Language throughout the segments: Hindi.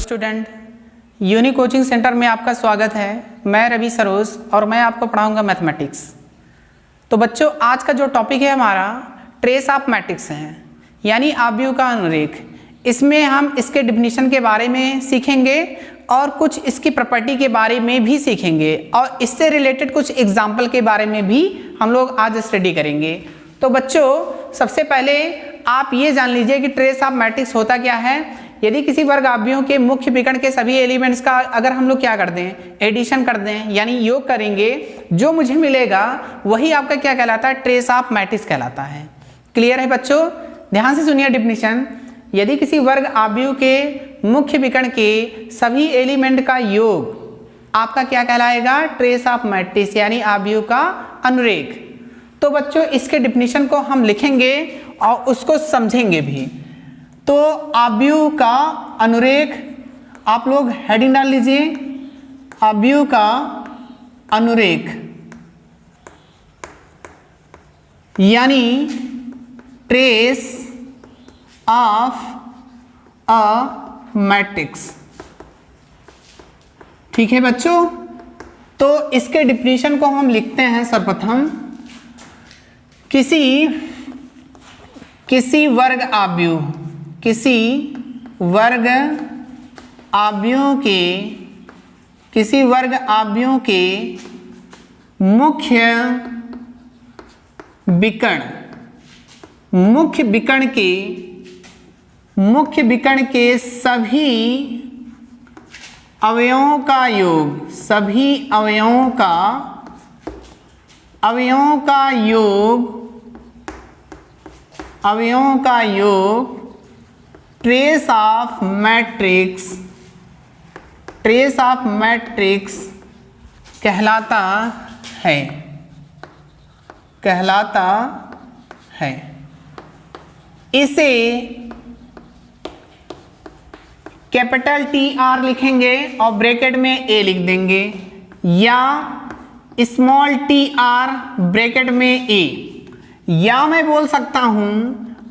स्टूडेंट, यूनी कोचिंग सेंटर में आपका स्वागत है। मैं रवि सरोज और मैं आपको पढ़ाऊंगा मैथमेटिक्स। तो बच्चों, आज का जो टॉपिक है हमारा ट्रेस ऑफ मैट्रिक्स है, यानी आव्यूह का अनुरेख। इसमें हम इसके डिफिनीशन के बारे में सीखेंगे और कुछ इसकी प्रॉपर्टी के बारे में भी सीखेंगे और इससे रिलेटेड कुछ एग्जाम्पल के बारे में भी हम लोग आज स्टडी करेंगे। तो बच्चों, सबसे पहले आप ये जान लीजिए कि ट्रेस ऑफ मैट्रिक्स होता क्या है। यदि किसी वर्ग आव्यूह के मुख्य विकर्ण के सभी एलिमेंट्स का अगर हम लोग क्या कर दें, एडिशन कर दें, यानी योग करेंगे, जो मुझे मिलेगा वही आपका क्या कहलाता है, ट्रेस ऑफ मैट्रिक्स कहलाता है। क्लियर है बच्चों? ध्यान से सुनिए डिफिनीशन। यदि किसी वर्ग आव्यूह के मुख्य विकर्ण के सभी एलिमेंट का योग आपका क्या कहलाएगा, ट्रेस ऑफ मैट्रिक्स, यानी आव्यूह का अनुरेख। तो बच्चों, इसके डिफिनीशन को हम लिखेंगे और उसको समझेंगे भी। तो आव्यूह का अनुरेख, आप लोग हेडिंग डाल लीजिए, आव्यूह का अनुरेख यानी ट्रेस ऑफ अ मैट्रिक्स। ठीक है बच्चों? तो इसके डिफिनीशन को हम लिखते हैं सर्वप्रथम। किसी वर्ग आव्यूह, किसी वर्ग आव्यूह के मुख्य विकर्ण के सभी अवयवों का योग ट्रेस ऑफ मैट्रिक्स कहलाता है। इसे कैपिटल TR लिखेंगे और ब्रैकेट में A लिख देंगे, या स्मॉल tr ब्रैकेट में A, या मैं बोल सकता हूं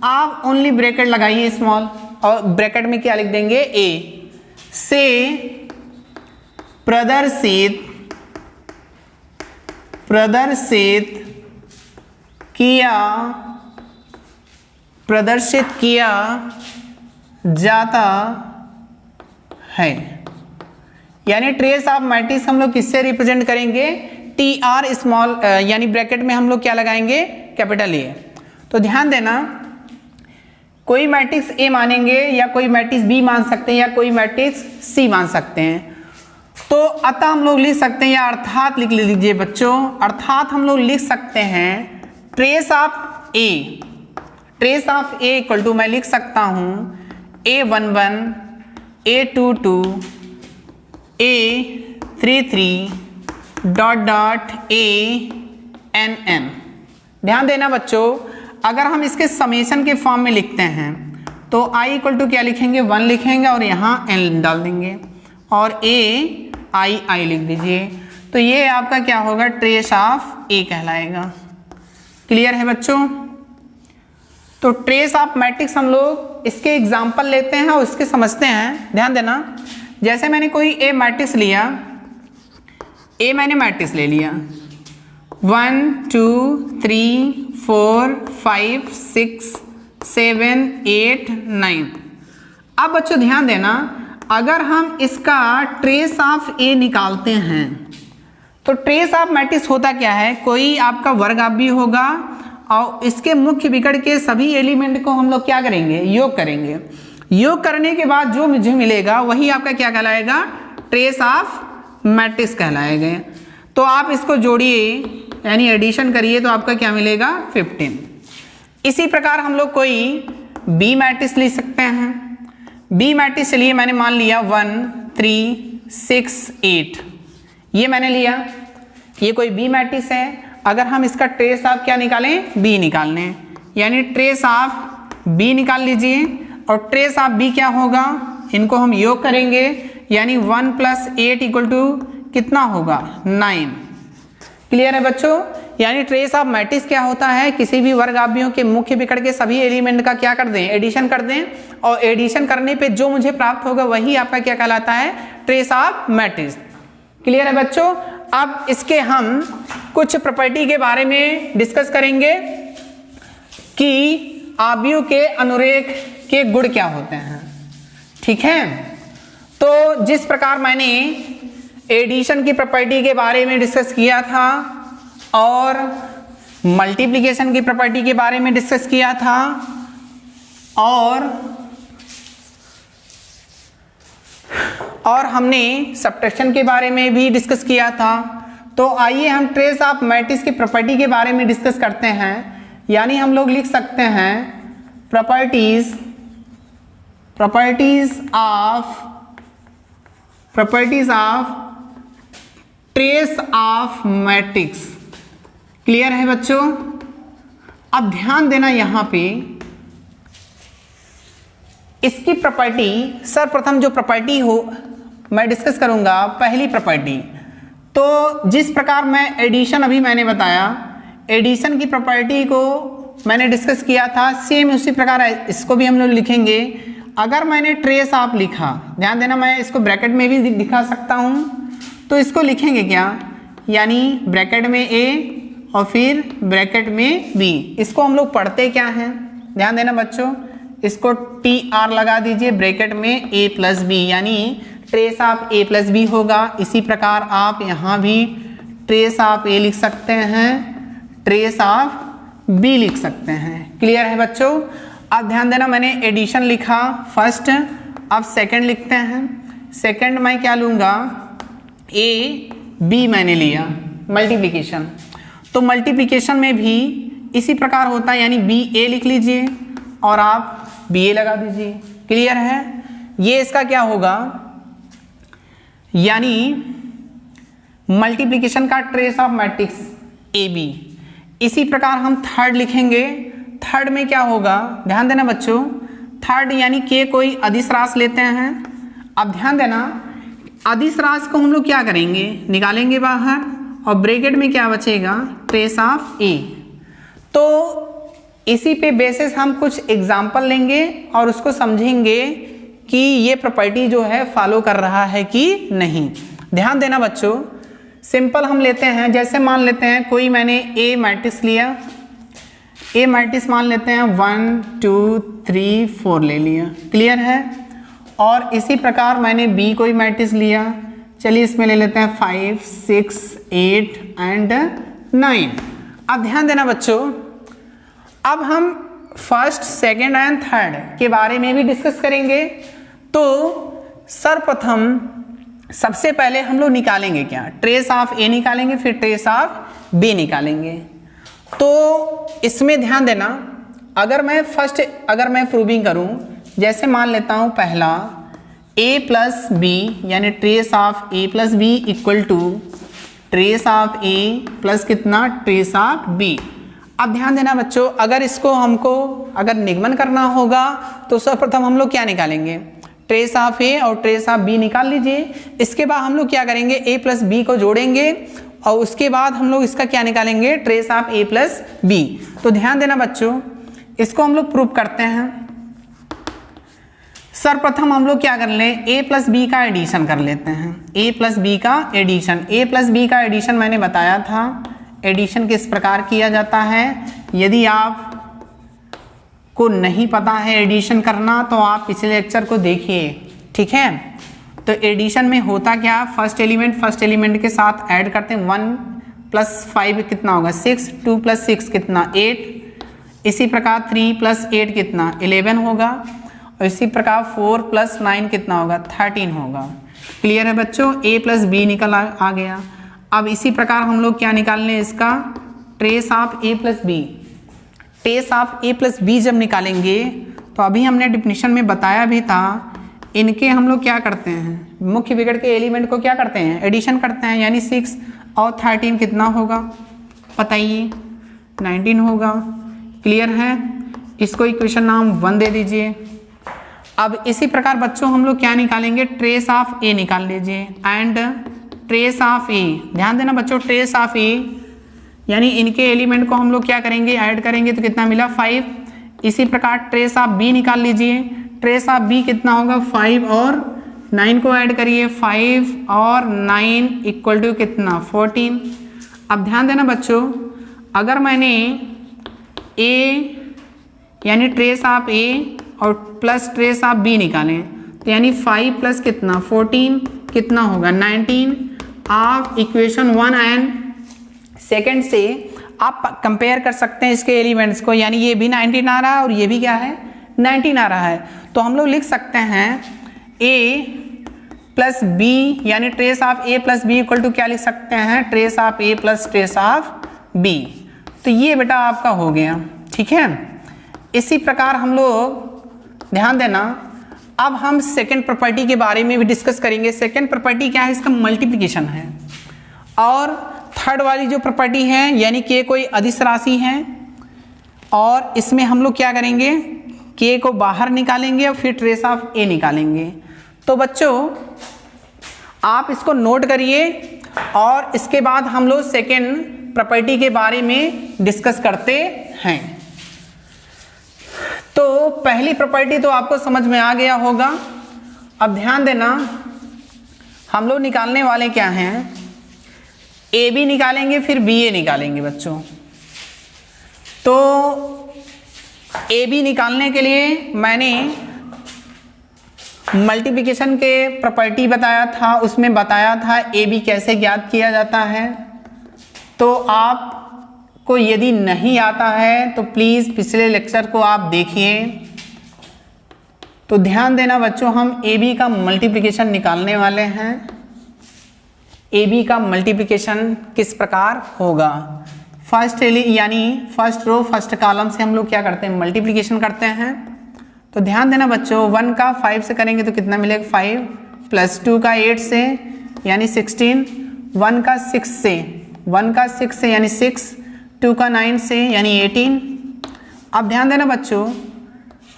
आप ओनली ब्रैकेट लगाइए स्मॉल और ब्रैकेट में क्या लिख देंगे, A से प्रदर्शित किया जाता है। यानी ट्रेस ऑफ मैट्रिक्स हम लोग किससे रिप्रेजेंट करेंगे, TR स्मॉल, यानी ब्रैकेट में हम लोग क्या लगाएंगे, कैपिटल A। तो ध्यान देना, कोई मैट्रिक्स A मानेंगे या कोई मैट्रिक्स B मान सकते हैं या कोई मैट्रिक्स C मान सकते हैं। तो अतः हम लोग लिख सकते हैं, या अर्थात लिख लीजिए बच्चों, अर्थात हम लोग लिख सकते हैं trace of A equal to, मैं लिख सकता हूं A11, A22, A33 ... ANN। ध्यान देना बच्चों, अगर हम इसके समेशन के फॉर्म में लिखते हैं तो I इक्वल टू क्या लिखेंगे, 1 लिखेंगे और यहाँ N डाल देंगे और I लिख दीजिए। तो ये आपका क्या होगा, ट्रेस ऑफ A कहलाएगा। क्लियर है बच्चों? तो ट्रेस ऑफ मैट्रिक्स हम लोग इसके एग्जाम्पल लेते हैं और इसके समझते हैं। ध्यान देना, जैसे मैंने कोई A मैट्रिक्स लिया, मैंने मैट्रिक्स ले लिया 1 2 3 4 5 6 7 8 9। अब बच्चों ध्यान देना, अगर हम इसका ट्रेस ऑफ A निकालते हैं तो ट्रेस ऑफ मैट्रिक्स होता क्या है, कोई आपका वर्ग आव्यूह होगा और इसके मुख्य विकर्ण के सभी एलिमेंट को हम लोग क्या करेंगे, योग करेंगे। योग करने के बाद जो मुझे मिलेगा वही आपका क्या कहलाएगा, ट्रेस ऑफ मैट्रिक्स कहलाएगा। तो आप इसको जोड़िए, यानी एडिशन करिए, तो आपका क्या मिलेगा, 15। इसी प्रकार हम लोग कोई B मैट्रिक्स ले सकते हैं। B मैट्रिक्स चलिए मैंने मान लिया 1 3 6 8, ये मैंने लिया, ये कोई B मैट्रिक्स है। अगर हम इसका ट्रेस ऑफ क्या निकालें, B निकालने, यानी ट्रेस ऑफ B निकाल लीजिए। और ट्रेस ऑफ B क्या होगा, इनको हम योग करेंगे, यानी 1 + 8 = कितना होगा, 9। क्लियर है बच्चों? यानी ट्रेस ऑफ मैट्रिक्स क्या होता है, किसी भी वर्ग अवयवों के मुख्य विकर्ण के सभी एलिमेंट का क्या कर दें, एडिशन कर दें, और एडिशन करने पे जो मुझे प्राप्त होगा वही आपका क्या कहलाता है, ट्रेस ऑफ मैट्रिक्स। क्लियर है बच्चों। अब इसके हम कुछ प्रॉपर्टी के बारे में डिस्कस करेंगे कि अवयव के अनुरेख के गुण क्या होते हैं। ठीक है, तो जिस प्रकार मैंने एडिशन की प्रॉपर्टी के बारे में डिस्कस किया था और मल्टीप्लिकेशन की प्रॉपर्टी के बारे में डिस्कस किया था और हमने सब्ट्रैक्शन के बारे में भी डिस्कस किया था, तो आइए हम ट्रेस ऑफ मैट्रिक्स की प्रॉपर्टी के बारे में डिस्कस करते हैं। यानी हम लोग लिख सकते हैं properties of trace of matrix. Clear है बच्चों। अब ध्यान देना यहां पे इसकी प्रॉपर्टी, सर्वप्रथम जो प्रॉपर्टी हो मैं डिस्कस करूंगा, पहली प्रॉपर्टी तो जिस प्रकार मैं एडिशन अभी मैंने बताया, एडिशन की प्रॉपर्टी को मैंने डिस्कस किया था, सेम उसी प्रकार इसको भी हम लोग लिखेंगे। अगर मैंने ट्रेस ऑफ लिखा, ध्यान देना मैं इसको ब्रैकेट में भी दिखा सकता हूं, तो इसको लिखेंगे क्या, यानी ब्रैकेट में ए और फिर ब्रैकेट में बी। इसको हम लोग पढ़ते क्या हैं, ध्यान देना बच्चों, इसको टी आर लगा दीजिए, ब्रैकेट में ए प्लस बी, यानी trace of A plus B होगा। इसी प्रकार आप यहाँ भी ट्रेस ऑफ ए लिख सकते हैं, ट्रेस ऑफ बी लिख सकते हैं। क्लियर है बच्चों। अब ध्यान देना मैंने एडिशन लिखा फर्स्ट, अब सेकंड लिखते हैं। सेकंड मैं क्या लूँगा, ए बी मैंने लिया, मल्टीप्लिकेशन। तो मल्टीप्लिकेशन में भी इसी प्रकार होता है, यानी बी ए लिख लीजिए और आप बी ए लगा दीजिए। क्लियर है। ये इसका क्या होगा, यानी मल्टीप्लिकेशन का trace of matrix A B. इसी प्रकार हम थर्ड लिखेंगे। थर्ड में क्या होगा, ध्यान देना बच्चों, थर्ड यानी के कोई अदिश राशि लेते हैं। अब ध्यान देना, अदिश राशि को हम लोग क्या करेंगे, निकालेंगे बाहर, और ब्रैकेट में क्या बचेगा, ट्रेस ऑफ ए। तो इसी पे बेसिस हम कुछ एग्जाम्पल लेंगे और उसको समझेंगे कि ये प्रॉपर्टी जो है फॉलो कर रहा है कि नहीं। ध्यान देना बच्चों, सिंपल हम लेते हैं, जैसे मान लेते हैं कोई मैंने ए मैट्रिक्स लिया, ए मैट्रिक्स मान लेते हैं 1 2 3 4 ले लिया। क्लियर है। और इसी प्रकार मैंने बी कोई मैट्रिक्स लिया, चलिए इसमें ले लेते हैं 5 6 8 एंड 9। अब ध्यान देना बच्चों, अब हम फर्स्ट सेकंड एंड थर्ड के बारे में भी डिस्कस करेंगे। तो सर्वप्रथम सबसे पहले हम लोग निकालेंगे क्या, ट्रेस ऑफ ए निकालेंगे, फिर ट्रेस ऑफ बी निकालेंगे। तो इसमें ध्यान देना, अगर मैं प्रूविंग करूं, जैसे मान लेता हूं पहला a प्लस बी, यानी trace of a plus B equal to trace of a plus कितना, ट्रेस ऑफ b। अब ध्यान देना बच्चों, अगर इसको हमको अगर निगमन करना होगा तो सर्वप्रथम हम लोग क्या निकालेंगे, ट्रेस ऑफ ए और ट्रेस ऑफ बी निकाल लीजिए। इसके बाद हम लोग क्या करेंगे, ए प्लस बी को जोड़ेंगे और उसके बाद हम लोग इसका क्या निकालेंगे, trace of A plus B. तो ध्यान देना बच्चों, इसको हम लोग प्रूव करते हैं। सर्वप्रथम हम लोग क्या कर लें, ए प्लस बी का एडिशन कर लेते हैं, ए प्लस बी का एडिशन। ए प्लस बी का एडिशन मैंने बताया था, एडिशन किस प्रकार किया जाता है। यदि आप को नहीं पता है एडिशन करना तो आप पिछले लेक्चर को देखिए, ठीक है। तो एडिशन में होता क्या, फर्स्ट एलिमेंट के साथ ऐड करते हैं, 1 + 5 कितना होगा 6, 2 + 6 कितना 8, इसी प्रकार 3 + 8 कितना 11 होगा, और इसी प्रकार 4 + 9 कितना होगा 13 होगा। क्लियर है बच्चों, ए प्लस बी निकल आ गया। अब इसी प्रकार हम लोग क्या निकाल लें, इसका trace of A plus B. Trace of A plus B जब निकालेंगे तो अभी हमने डिफिनीशन में बताया भी था, इनके हम लोग क्या करते हैं, मुख्य विकर्ण के एलिमेंट को क्या करते हैं, एडिशन करते हैं, यानी 6 और 13 कितना होगा बताइए, 19 होगा। क्लियर है। इसको इक्वेशन नाम 1 दे दीजिए। अब इसी प्रकार बच्चों हम लोग क्या निकालेंगे, ट्रेस ऑफ ए निकाल लीजिए एंड ट्रेस ऑफ ए। ध्यान देना बच्चों, ट्रेस ऑफ ए यानी इनके एलिमेंट को हम लोग क्या करेंगे, ऐड करेंगे तो कितना मिला 5। इसी प्रकार ट्रेस ऑफ बी निकाल लीजिए, ट्रेस ऑफ बी कितना होगा 5 और 9 को ऐड करिए, 5 और 9 इक्वल टू कितना 14। अब ध्यान देना बच्चों, अगर मैंने ए यानी ट्रेस ऑफ ए और प्लस ट्रेस ऑफ बी निकालें तो यानी 5 प्लस कितना 14 कितना होगा 19। आप इक्वेशन 1 एंड सेकेंड से आप कंपेयर कर सकते हैं इसके एलिमेंट्स को, यानी ये भी 19 आ रहा है और ये भी क्या है 19 आ रहा है। तो हम लोग लिख सकते हैं a प्लस बी यानी trace of a plus B equal to क्या लिख सकते हैं, trace of a plus trace of b। तो ये बेटा आपका हो गया, ठीक है। इसी प्रकार हम लोग ध्यान देना, अब हम सेकेंड प्रॉपर्टी के बारे में भी डिस्कस करेंगे। सेकेंड प्रॉपर्टी क्या है, इसका मल्टीप्लिकेशन है। और थर्ड वाली जो प्रॉपर्टी है यानी k कोई अदिश राशि है और इसमें हम लोग क्या करेंगे, k को बाहर निकालेंगे और फिर ट्रेस ऑफ a निकालेंगे। तो बच्चों आप इसको नोट करिए और इसके बाद हम लोग सेकेंड प्रॉपर्टी के बारे में डिस्कस करते हैं। तो पहली प्रॉपर्टी तो आपको समझ में आ गया होगा। अब ध्यान देना, हम लोग निकालने वाले क्या हैं, ए बी निकालेंगे फिर बी ए निकालेंगे बच्चों। तो ए बी निकालने के लिए मैंने मल्टीप्लिकेशन के प्रॉपर्टी बताया था, उसमें बताया था ए बी कैसे ज्ञात किया जाता है। तो आपको यदि नहीं आता है तो प्लीज़ पिछले लेक्चर को आप देखिए। तो ध्यान देना बच्चों, हम ए बी का मल्टीप्लिकेशन निकालने वाले हैं। ए बी का मल्टीप्लिकेशन किस प्रकार होगा, फर्स्ट यानी फर्स्ट रो फर्स्ट कॉलम से हम लोग क्या करते हैं, मल्टीप्लिकेशन करते हैं। तो ध्यान देना बच्चों, 1 का 5 से करेंगे तो कितना मिलेगा 5, प्लस 2 का 8 से यानी 16, 1 का 6 से यानी 6, 2 का 9 से यानी 18। अब ध्यान देना बच्चों,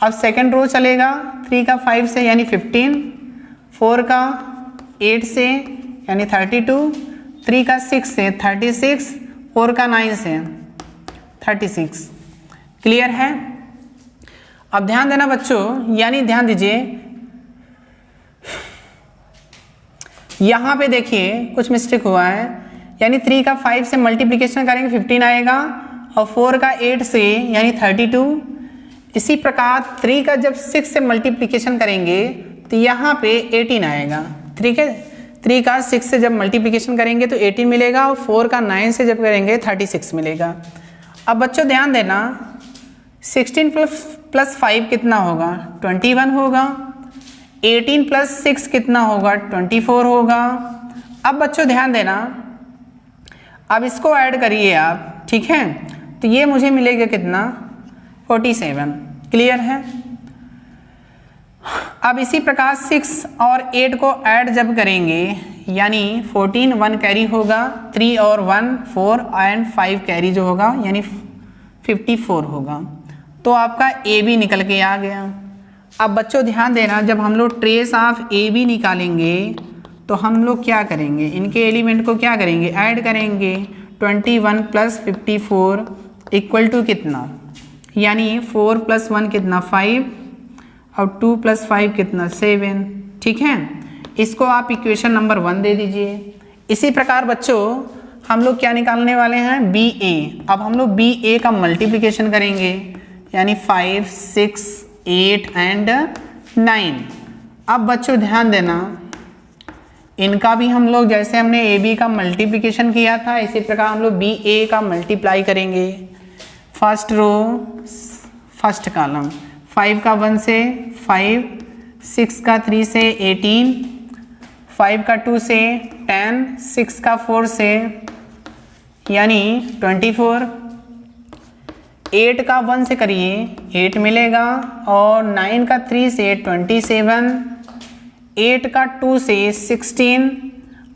अब सेकेंड रो चलेगा, 3 का 5 से यानी 15, 4 का 8 से यानी 32, 3 का 6 से 36, 4 का 9 से 36। क्लियर है। अब ध्यान देना बच्चों, यानी ध्यान दीजिए यहाँ पे देखिए कुछ मिस्टेक हुआ है, यानी 3 का 5 से मल्टीप्लिकेशन करेंगे 15 आएगा और 4 का 8 से यानी 32। इसी प्रकार 3 का जब 6 से मल्टीप्लिकेशन करेंगे तो यहाँ पे 18 आएगा। ठीक है, 3 का 6 से जब मल्टीप्लिकेशन करेंगे तो 18 मिलेगा और 4 का 9 से जब करेंगे 36 मिलेगा। अब बच्चों ध्यान देना, 16 प्लस 5 कितना होगा 21 होगा, 18 प्लस 6 कितना होगा 24 होगा। अब बच्चों ध्यान देना, अब इसको ऐड करिए आप, ठीक है, तो ये मुझे मिलेगा कितना 47। क्लियर है। अब इसी प्रकार 6 और 8 को ऐड जब करेंगे यानी 14, 1 कैरी होगा, 3 और 1 4 एंड 5 कैरी जो होगा यानी 54 होगा। तो आपका ए बी निकल के आ गया। अब बच्चों ध्यान देना, जब हम लोग ट्रेस ऑफ ए बी निकालेंगे तो हम लोग क्या करेंगे, इनके एलिमेंट को क्या करेंगे, ऐड करेंगे। 21 प्लस 54 इक्वल टू कितना, यानी 4 प्लस 1 कितना 5 और 2 प्लस 5 कितना 7। ठीक है, इसको आप इक्वेशन नंबर 1 दे दीजिए। इसी प्रकार बच्चों हम लोग क्या निकालने वाले हैं, बी ए। अब हम लोग बी ए का मल्टीप्लिकेशन करेंगे यानी 5, 6, 8 एंड 9। अब बच्चों ध्यान देना, इनका भी हम लोग जैसे हमने ए बी का मल्टीप्लिकेशन किया था इसी प्रकार हम लोग बी ए का मल्टीप्लाई करेंगे। फर्स्ट रो फर्स्ट कॉलम, 5 का 1 से 5, 6 का 3 से 18, 5 का 2 से 10, 6 का 4 से यानी 24, 8 का 1 से करिए 8 मिलेगा और 9 का 3 से 27, 8 का 2 से 16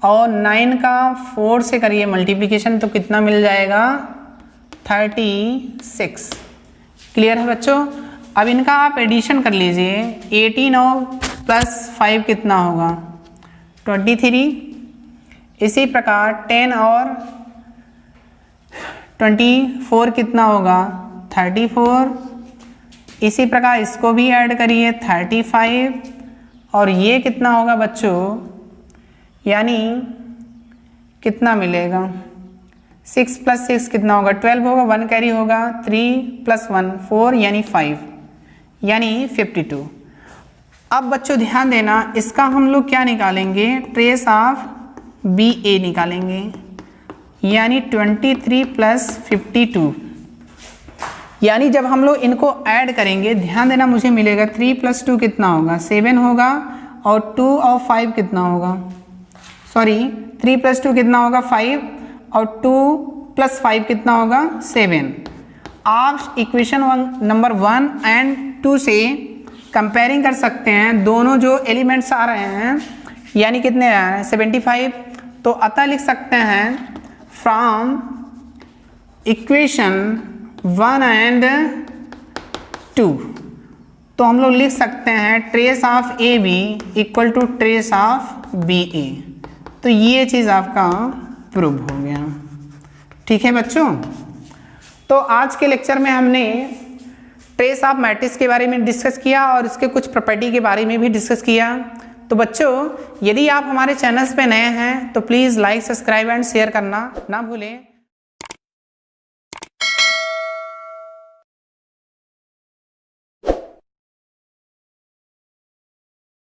और 9 का 4 से करिए मल्टीप्लिकेशन तो कितना मिल जाएगा 36। क्लियर है बच्चों। अब इनका आप एडिशन कर लीजिए, 18 और प्लस 5 कितना होगा 23। इसी प्रकार 10 और 24 कितना होगा 34, इसी प्रकार इसको भी ऐड करिए 35, और ये कितना होगा बच्चों, यानी कितना मिलेगा 6 + 6 कितना होगा 12 होगा, 1 कैरी होगा, 3 + 1 4 यानी 5 यानी 52। अब बच्चों ध्यान देना, इसका हम लोग क्या निकालेंगे, ट्रेस ऑफ BA निकालेंगे, यानी 23 + 52, यानी जब हम लोग इनको ऐड करेंगे ध्यान देना मुझे मिलेगा 3 + 2 कितना होगा 7 होगा, और 2 और 5 कितना होगा, सॉरी 3 + 2 कितना होगा 5, और 2 + 5 कितना होगा 7। आप इक्वेशन नंबर 1 एंड 2 से कंपेयरिंग कर सकते हैं, दोनों जो एलिमेंट्स आ रहे हैं यानी कितने आ रहे हैं 75, तो अतः लिख सकते हैं फ्रॉम इक्वेशन 1 एंड 2, तो हम लोग लिख सकते हैं trace of AB = trace of BA, तो ये चीज़ आपका प्रूव हो गया। ठीक है बच्चों, तो आज के लेक्चर में हमने ट्रेस ऑफ मैट्रिक्स के बारे में डिस्कस किया और इसके कुछ प्रॉपर्टी के बारे में भी डिस्कस किया। तो बच्चों यदि आप हमारे चैनल्स पे नए हैं तो please like, subscribe and share करना ना भूलें।